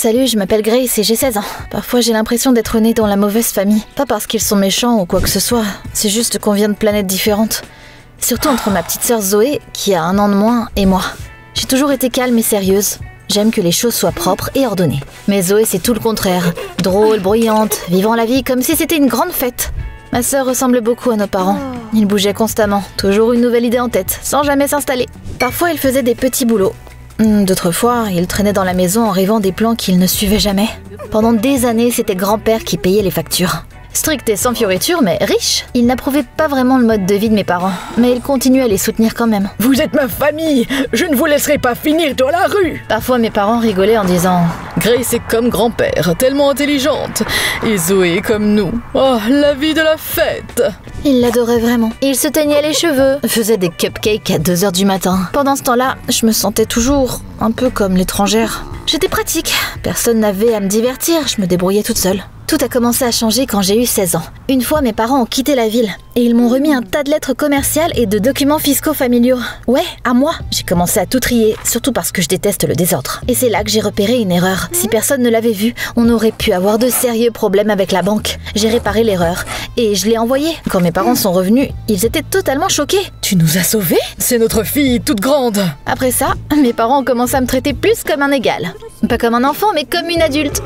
Salut, je m'appelle Grace et j'ai 16 ans. Parfois j'ai l'impression d'être née dans la mauvaise famille. Pas parce qu'ils sont méchants ou quoi que ce soit, c'est juste qu'on vient de planètes différentes. Surtout entre ma petite sœur Zoé, qui a 1 an de moins, et moi. J'ai toujours été calme et sérieuse. J'aime que les choses soient propres et ordonnées. Mais Zoé, c'est tout le contraire. Drôle, bruyante, vivant la vie comme si c'était une grande fête. Ma sœur ressemble beaucoup à nos parents. Ils bougeaient constamment, toujours une nouvelle idée en tête, sans jamais s'installer. Parfois, ils faisaient des petits boulots. D'autres fois, ils traînaient dans la maison en rêvant des plans qu'ils ne suivaient jamais. Pendant des années, c'était grand-père qui payait les factures. Strict et sans fioriture, mais riche. Il n'approuvait pas vraiment le mode de vie de mes parents, mais il continuait à les soutenir quand même. Vous êtes ma famille, je ne vous laisserai pas finir dans la rue. Parfois, mes parents rigolaient en disant « Grace est comme grand-père, tellement intelligente. Et Zoé comme nous. Oh, la vie de la fête. » Ils l'adoraient vraiment. Il se teignait les cheveux, faisait des cupcakes à 2 h du matin. Pendant ce temps-là, je me sentais toujours un peu comme l'étrangère. J'étais pratique, personne n'avait à me divertir, je me débrouillais toute seule. Tout a commencé à changer quand j'ai eu 16 ans. Une fois, mes parents ont quitté la ville et ils m'ont remis un tas de lettres commerciales et de documents fiscaux familiaux. Ouais, à moi. J'ai commencé à tout trier, surtout parce que je déteste le désordre. Et c'est là que j'ai repéré une erreur. Si personne ne l'avait vu, on aurait pu avoir de sérieux problèmes avec la banque. J'ai réparé l'erreur et je l'ai envoyée. Quand mes parents sont revenus, ils étaient totalement choqués. Tu nous as sauvés? C'est notre fille toute grande. Après ça, mes parents ont commencé à me traiter plus comme un égal. Pas comme un enfant, mais comme une adulte.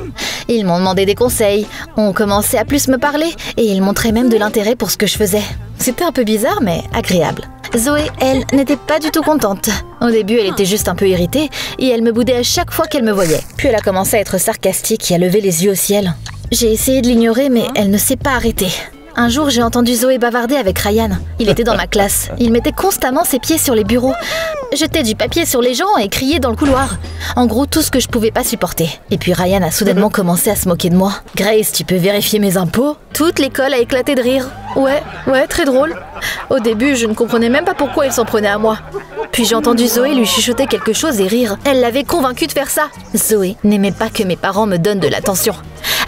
Ils m'ont demandé des conseils, ont commencé à plus me parler et ils montraient même de l'intérêt pour ce que je faisais. C'était un peu bizarre, mais agréable. Zoé, elle, n'était pas du tout contente. Au début, elle était juste un peu irritée et elle me boudait à chaque fois qu'elle me voyait. Puis elle a commencé à être sarcastique et à lever les yeux au ciel. J'ai essayé de l'ignorer, mais elle ne s'est pas arrêtée. Un jour, j'ai entendu Zoé bavarder avec Ryan. Il était dans ma classe. Il mettait constamment ses pieds sur les bureaux, jetait du papier sur les gens et criait dans le couloir. En gros, tout ce que je pouvais pas supporter. Et puis Ryan a soudainement commencé à se moquer de moi. « Grace, tu peux vérifier mes impôts ?» Toute l'école a éclaté de rire. Ouais, très drôle. Au début, je ne comprenais même pas pourquoi il s'en prenait à moi. Puis j'ai entendu Zoé lui chuchoter quelque chose et rire. Elle l'avait convaincue de faire ça. Zoé n'aimait pas que mes parents me donnent de l'attention.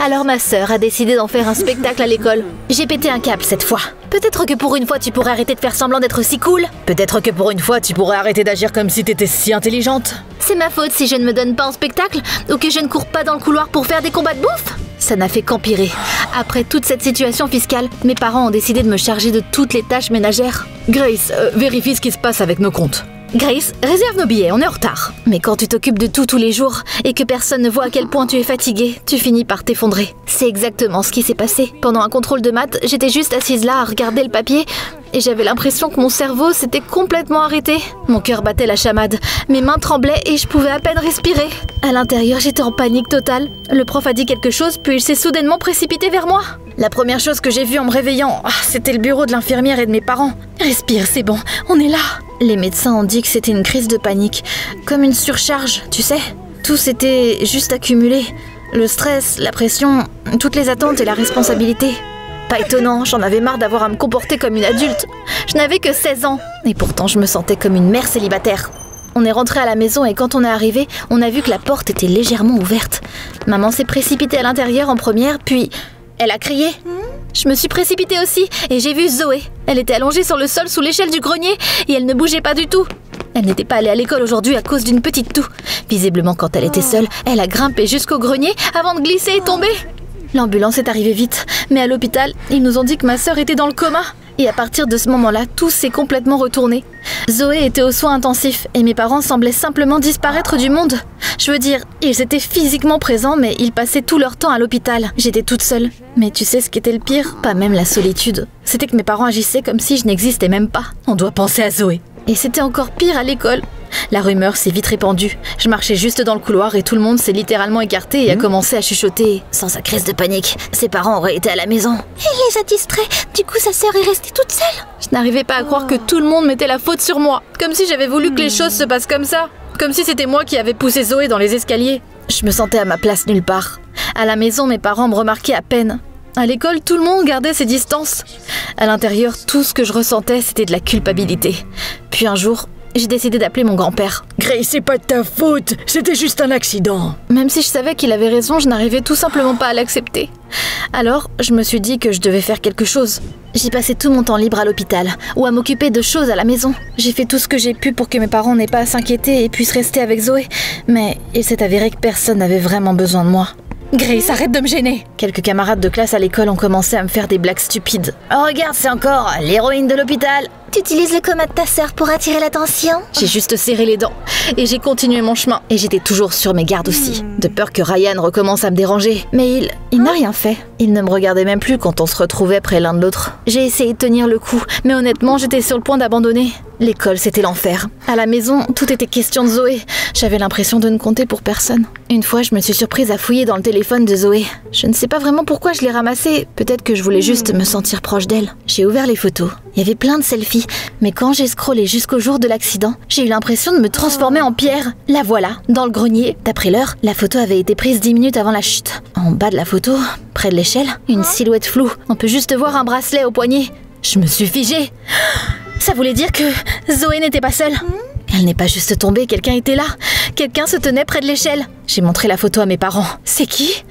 Alors ma sœur a décidé d'en faire un spectacle à l'école. J'ai pété un câble cette fois. Peut-être que pour une fois tu pourrais arrêter de faire semblant d'être si cool. Peut-être que pour une fois tu pourrais arrêter d'agir comme si t'étais si intelligente. C'est ma faute si je ne me donne pas en spectacle ou que je ne cours pas dans le couloir pour faire des combats de bouffe. Ça n'a fait qu'empirer. Après toute cette situation fiscale, mes parents ont décidé de me charger de toutes les tâches ménagères. Grace, vérifie ce qui se passe avec nos comptes. Grace, réserve nos billets, on est en retard. Mais quand tu t'occupes de tout tous les jours et que personne ne voit à quel point tu es fatiguée, tu finis par t'effondrer. C'est exactement ce qui s'est passé. Pendant un contrôle de maths, j'étais juste assise là à regarder le papier et j'avais l'impression que mon cerveau s'était complètement arrêté. Mon cœur battait la chamade, mes mains tremblaient et je pouvais à peine respirer. À l'intérieur, j'étais en panique totale. Le prof a dit quelque chose, puis il s'est soudainement précipité vers moi. La première chose que j'ai vue en me réveillant, c'était le bureau de l'infirmière et de mes parents. Respire, c'est bon, on est là. Les médecins ont dit que c'était une crise de panique, comme une surcharge, tu sais. Tout s'était juste accumulé. Le stress, la pression, toutes les attentes et la responsabilité. Pas étonnant, j'en avais marre d'avoir à me comporter comme une adulte. Je n'avais que 16 ans, et pourtant je me sentais comme une mère célibataire. On est rentré à la maison et quand on est arrivé, on a vu que la porte était légèrement ouverte. Maman s'est précipitée à l'intérieur en première, puis elle a crié. Je me suis précipitée aussi et j'ai vu Zoé. Elle était allongée sur le sol sous l'échelle du grenier et elle ne bougeait pas du tout. Elle n'était pas allée à l'école aujourd'hui à cause d'une petite toux. Visiblement, quand elle était seule, elle a grimpé jusqu'au grenier avant de glisser et tomber. L'ambulance est arrivée vite, mais à l'hôpital, ils nous ont dit que ma sœur était dans le coma. Et à partir de ce moment-là, tout s'est complètement retourné. Zoé était aux soins intensifs et mes parents semblaient simplement disparaître du monde. Je veux dire, ils étaient physiquement présents, mais ils passaient tout leur temps à l'hôpital. J'étais toute seule. Mais tu sais ce qui était le pire? Pas même la solitude. C'était que mes parents agissaient comme si je n'existais même pas. On doit penser à Zoé. Et c'était encore pire à l'école. La rumeur s'est vite répandue. Je marchais juste dans le couloir et tout le monde s'est littéralement écarté et a commencé à chuchoter. Sans sa crise de panique, ses parents auraient été à la maison. Il les a distraits, du coup sa sœur est restée toute seule. Je n'arrivais pas à croire que tout le monde mettait la faute sur moi. Comme si j'avais voulu que les choses se passent comme ça. Comme si c'était moi qui avais poussé Zoé dans les escaliers. Je me sentais à ma place nulle part. À la maison, mes parents me remarquaient à peine. À l'école, tout le monde gardait ses distances. À l'intérieur, tout ce que je ressentais, c'était de la culpabilité. Puis un jour, j'ai décidé d'appeler mon grand-père. Grace, c'est pas de ta faute, c'était juste un accident. Même si je savais qu'il avait raison, je n'arrivais tout simplement pas à l'accepter. Alors, je me suis dit que je devais faire quelque chose. J'ai passé tout mon temps libre à l'hôpital ou à m'occuper de choses à la maison. J'ai fait tout ce que j'ai pu pour que mes parents n'aient pas à s'inquiéter et puissent rester avec Zoé. Mais il s'est avéré que personne n'avait vraiment besoin de moi. Grace, arrête de me gêner. Quelques camarades de classe à l'école ont commencé à me faire des blagues stupides. Oh regarde, c'est encore l'héroïne de l'hôpital. Tu utilises le coma de ta sœur pour attirer l'attention? J'ai juste serré les dents et j'ai continué mon chemin. Et j'étais toujours sur mes gardes aussi, de peur que Ryan recommence à me déranger. Mais il n'a rien fait. Il ne me regardait même plus quand on se retrouvait près l'un de l'autre. J'ai essayé de tenir le coup, mais honnêtement, j'étais sur le point d'abandonner. L'école, c'était l'enfer. À la maison, tout était question de Zoé. J'avais l'impression de ne compter pour personne. Une fois, je me suis surprise à fouiller dans le téléphone de Zoé. Je ne sais pas vraiment pourquoi je l'ai ramassé. Peut-être que je voulais juste me sentir proche d'elle. J'ai ouvert les photos. Il y avait plein de selfies. Mais quand j'ai scrollé jusqu'au jour de l'accident, j'ai eu l'impression de me transformer en pierre. La voilà, dans le grenier. D'après l'heure, la photo avait été prise 10 minutes avant la chute. En bas de la photo, près de l'échelle, une silhouette floue. On peut juste voir un bracelet au poignet. Je me suis figée. Ça voulait dire que Zoé n'était pas seule. Elle n'est pas juste tombée, quelqu'un était là. Quelqu'un se tenait près de l'échelle. J'ai montré la photo à mes parents. C'est qui ?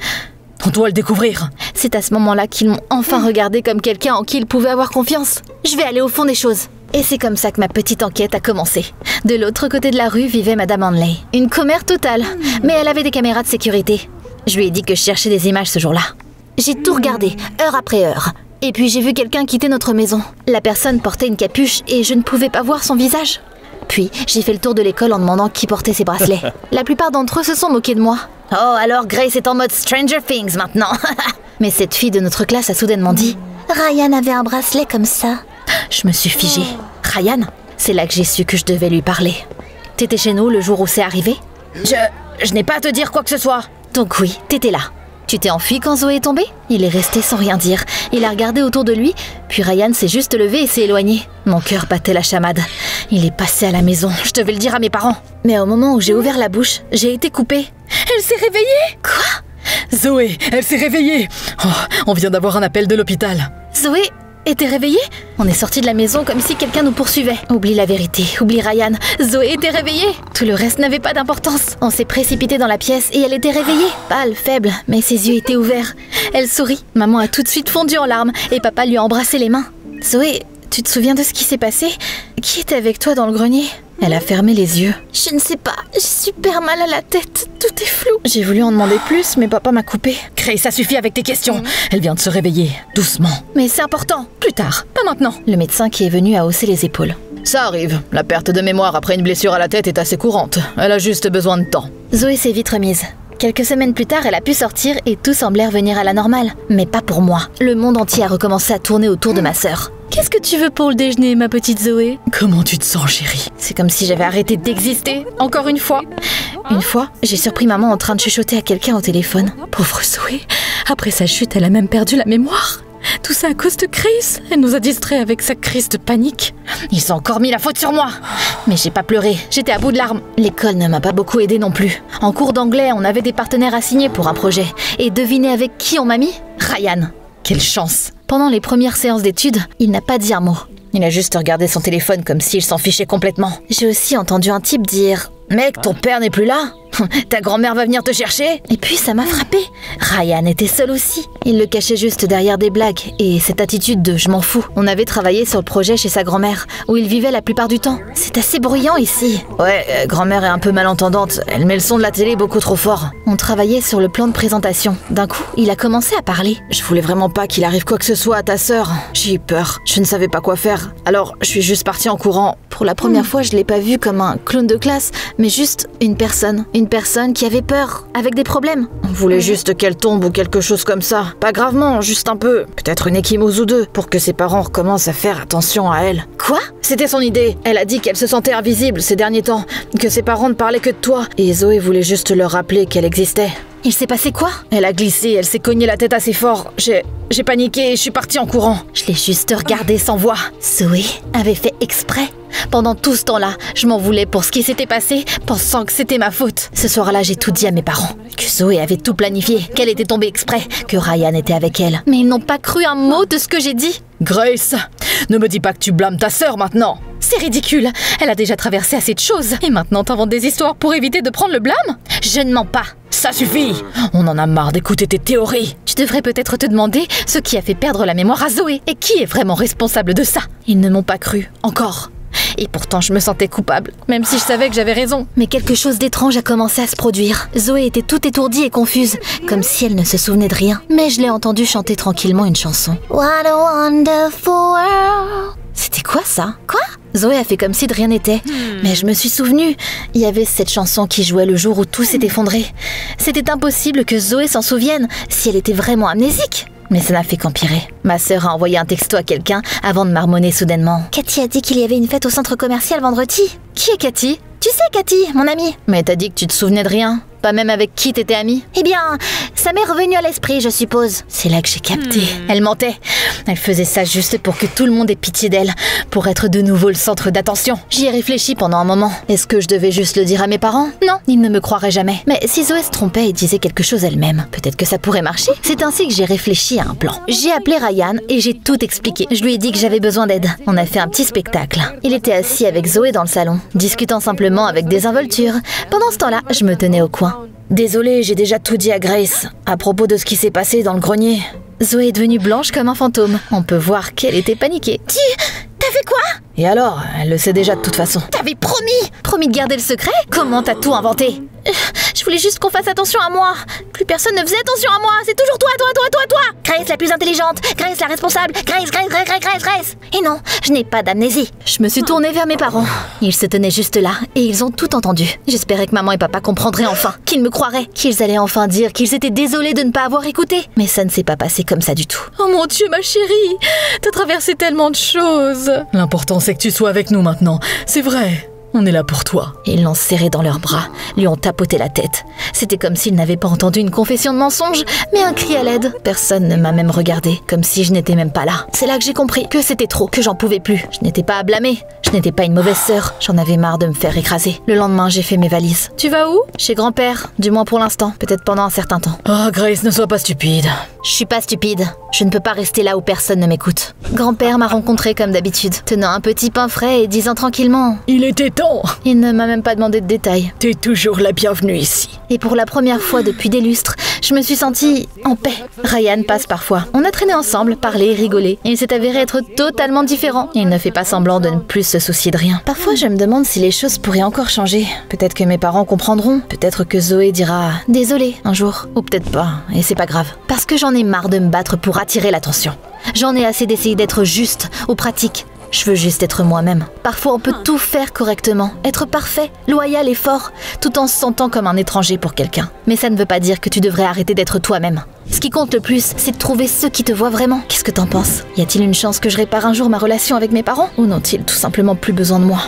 On doit le découvrir. C'est à ce moment-là qu'ils m'ont enfin regardé comme quelqu'un en qui ils pouvaient avoir confiance. Je vais aller au fond des choses. Et c'est comme ça que ma petite enquête a commencé. De l'autre côté de la rue vivait Madame Hanley. Une commère totale, mais elle avait des caméras de sécurité. Je lui ai dit que je cherchais des images ce jour-là. J'ai tout regardé, heure après heure. Et puis j'ai vu quelqu'un quitter notre maison. La personne portait une capuche et je ne pouvais pas voir son visage. Puis j'ai fait le tour de l'école en demandant qui portait ces bracelets. La plupart d'entre eux se sont moqués de moi. Oh, alors Grace est en mode Stranger Things maintenant. Mais cette fille de notre classe a soudainement dit Ryan avait un bracelet comme ça. Je me suis figée. Ryan, c'est là que j'ai su que je devais lui parler. T'étais chez nous le jour où c'est arrivé? Je n'ai pas à te dire quoi que ce soit. Donc oui, t'étais là. Tu t'es enfui quand Zoé est tombée? Il est resté sans rien dire. Il a regardé autour de lui, puis Ryan s'est juste levé et s'est éloigné. Mon cœur battait la chamade. Il est passé à la maison, je devais le dire à mes parents. Mais au moment où j'ai ouvert la bouche, j'ai été coupée. Elle s'est réveillée? Quoi? Zoé, elle s'est réveillée. Oh, on vient d'avoir un appel de l'hôpital. Zoé était réveillée? On est sorti de la maison comme si quelqu'un nous poursuivait. Oublie la vérité, oublie Ryan. Zoé était réveillée. Tout le reste n'avait pas d'importance. On s'est précipité dans la pièce et elle était réveillée. Pâle, faible, mais ses yeux étaient ouverts. Elle sourit. Maman a tout de suite fondu en larmes et papa lui a embrassé les mains. Zoé, tu te souviens de ce qui s'est passé? Qui était avec toi dans le grenier? Elle a fermé les yeux. Je ne sais pas, j'ai super mal à la tête, tout est flou. J'ai voulu en demander plus, mais papa m'a coupé. Grace, ça suffit avec tes questions. Elle vient de se réveiller, doucement. Mais c'est important. Plus tard, pas maintenant. Le médecin qui est venu a haussé les épaules. Ça arrive. La perte de mémoire après une blessure à la tête est assez courante. Elle a juste besoin de temps. Zoé s'est vite remise. Quelques semaines plus tard, elle a pu sortir et tout semblait revenir à la normale. Mais pas pour moi. Le monde entier a recommencé à tourner autour de ma sœur. Qu'est-ce que tu veux pour le déjeuner, ma petite Zoé? Comment tu te sens, chérie? C'est comme si j'avais arrêté d'exister, encore une fois. Une fois, j'ai surpris maman en train de chuchoter à quelqu'un au téléphone. Pauvre Zoé, après sa chute, elle a même perdu la mémoire. Tout ça à cause de Grace. Elle nous a distraits avec sa crise de panique. Ils ont encore mis la faute sur moi. Mais j'ai pas pleuré, j'étais à bout de larmes. L'école ne m'a pas beaucoup aidée non plus. En cours d'anglais, on avait des partenaires assignés pour un projet. Et devinez avec qui on m'a mis? Ryan. Quelle chance! Pendant les premières séances d'études, il n'a pas dit un mot. Il a juste regardé son téléphone comme s'il s'en fichait complètement. J'ai aussi entendu un type dire « Mec, ton père n'est plus là? Ta grand-mère va venir te chercher ?» Et puis ça m'a frappé. Ryan était seul aussi. Il le cachait juste derrière des blagues et cette attitude de « je m'en fous ». On avait travaillé sur le projet chez sa grand-mère, où il vivait la plupart du temps. C'est assez bruyant ici. Ouais, grand-mère est un peu malentendante. Elle met le son de la télé beaucoup trop fort. On travaillait sur le plan de présentation. D'un coup, il a commencé à parler. Je voulais vraiment pas qu'il arrive quoi que ce soit à ta sœur. J'ai eu peur. Je ne savais pas quoi faire. Alors, je suis juste partie en courant. Pour la première fois, je l'ai pas vu comme un clown de classe, mais juste une personne. Une personne qui avait peur, avec des problèmes. On voulait juste qu'elle tombe ou quelque chose comme ça. Pas gravement, juste un peu. Peut-être une échymose ou deux, pour que ses parents recommencent à faire attention à elle. Quoi? C'était son idée. Elle a dit qu'elle se sentait invisible ces derniers temps, que ses parents ne parlaient que de toi. Et Zoé voulait juste leur rappeler qu'elle existait. Il s'est passé quoi? Elle a glissé, elle s'est cognée la tête assez fort. J'ai paniqué et je suis partie en courant. Je l'ai juste regardée sans voix. Zoé avait fait exprès. Pendant tout ce temps-là, je m'en voulais pour ce qui s'était passé, pensant que c'était ma faute. Ce soir-là, j'ai tout dit à mes parents. Que Zoé avait tout planifié, qu'elle était tombée exprès, que Ryan était avec elle. Mais ils n'ont pas cru un mot de ce que j'ai dit. Grace, ne me dis pas que tu blâmes ta sœur maintenant. C'est ridicule. Elle a déjà traversé assez de choses. Et maintenant, t'inventes des histoires pour éviter de prendre le blâme? Je ne mens pas. Ça suffit. On en a marre d'écouter tes théories. Tu devrais peut-être te demander ce qui a fait perdre la mémoire à Zoé. Et qui est vraiment responsable de ça? Ils ne m'ont pas cru, encore. Et pourtant, je me sentais coupable, même si je savais que j'avais raison. Mais quelque chose d'étrange a commencé à se produire. Zoé était toute étourdie et confuse, comme si elle ne se souvenait de rien. Mais je l'ai entendue chanter tranquillement une chanson. What a wonderful world. C'était quoi ça? Quoi? Zoé a fait comme si de rien n'était. Mais je me suis souvenue. Il y avait cette chanson qui jouait le jour où tout s'est effondré. C'était impossible que Zoé s'en souvienne si elle était vraiment amnésique. Mais ça n'a fait qu'empirer. Ma sœur a envoyé un texto à quelqu'un avant de marmonner soudainement. Cathy a dit qu'il y avait une fête au centre commercial vendredi. Qui est Cathy? Tu sais Cathy, mon amie. Mais t'as dit que tu te souvenais de rien. Pas même avec qui t'étais amie? Eh bien, ça m'est revenu à l'esprit, je suppose. C'est là que j'ai capté. Elle mentait. Elle faisait ça juste pour que tout le monde ait pitié d'elle, pour être de nouveau le centre d'attention. J'y ai réfléchi pendant un moment. Est-ce que je devais juste le dire à mes parents? Non, ils ne me croiraient jamais. Mais si Zoé se trompait et disait quelque chose elle-même, peut-être que ça pourrait marcher. C'est ainsi que j'ai réfléchi à un plan. J'ai appelé Ryan et j'ai tout expliqué. Je lui ai dit que j'avais besoin d'aide. On a fait un petit spectacle. Il était assis avec Zoé dans le salon, discutant simplement avec désinvolture. Pendant ce temps-là, je me tenais au coin. Désolée, j'ai déjà tout dit à Grace à propos de ce qui s'est passé dans le grenier. Zoé est devenue blanche comme un fantôme. On peut voir qu'elle était paniquée. T'as fait quoi? Et alors? Elle le sait déjà de toute façon. T'avais promis de garder le secret? Comment t'as tout inventé? Je voulais juste qu'on fasse attention à moi. Plus personne ne faisait attention à moi. C'est toujours toi. Grace la plus intelligente. Grace la responsable. Grace. Et non, je n'ai pas d'amnésie. Je me suis tournée vers mes parents. Ils se tenaient juste là et ils ont tout entendu. J'espérais que maman et papa comprendraient enfin, qu'ils me croiraient, qu'ils allaient enfin dire qu'ils étaient désolés de ne pas avoir écouté. Mais ça ne s'est pas passé comme ça du tout. Oh mon Dieu, ma chérie, t'as traversé tellement de choses. L'important, c'est que tu sois avec nous maintenant. C'est vrai. On est là pour toi. Ils l'ont serré dans leurs bras, lui ont tapoté la tête. C'était comme s'ils n'avaient pas entendu une confession de mensonge, mais un cri à l'aide. Personne ne m'a même regardé, comme si je n'étais même pas là. C'est là que j'ai compris que c'était trop, que j'en pouvais plus. Je n'étais pas à blâmer, je n'étais pas une mauvaise sœur. J'en avais marre de me faire écraser. Le lendemain, j'ai fait mes valises. Tu vas où? Chez grand-père, du moins pour l'instant, peut-être pendant un certain temps. Oh, Grace, ne sois pas stupide. Je suis pas stupide. Je ne peux pas rester là où personne ne m'écoute. Grand-père m'a rencontré comme d'habitude, tenant un petit pain frais et disant tranquillement « Il était temps !» Il ne m'a même pas demandé de détails. T'es toujours la bienvenue ici. Et pour la première fois depuis des lustres, je me suis sentie en paix. Ryan passe parfois. On a traîné ensemble, parlé, rigolé. Et il s'est avéré être totalement différent. Il ne fait pas semblant de ne plus se soucier de rien. Parfois, je me demande si les choses pourraient encore changer. Peut-être que mes parents comprendront. Peut-être que Zoé dira « Désolée » un jour. Ou peut-être pas, et c'est pas grave. Parce que j'en ai marre de me battre pour attirer l'attention. J'en ai assez d'essayer d'être juste ou pratique. Je veux juste être moi-même. Parfois, on peut tout faire correctement, être parfait, loyal et fort, tout en se sentant comme un étranger pour quelqu'un. Mais ça ne veut pas dire que tu devrais arrêter d'être toi-même. Ce qui compte le plus, c'est de trouver ceux qui te voient vraiment. Qu'est-ce que t'en penses? Y a-t-il une chance que je répare un jour ma relation avec mes parents? Ou n'ont-ils tout simplement plus besoin de moi?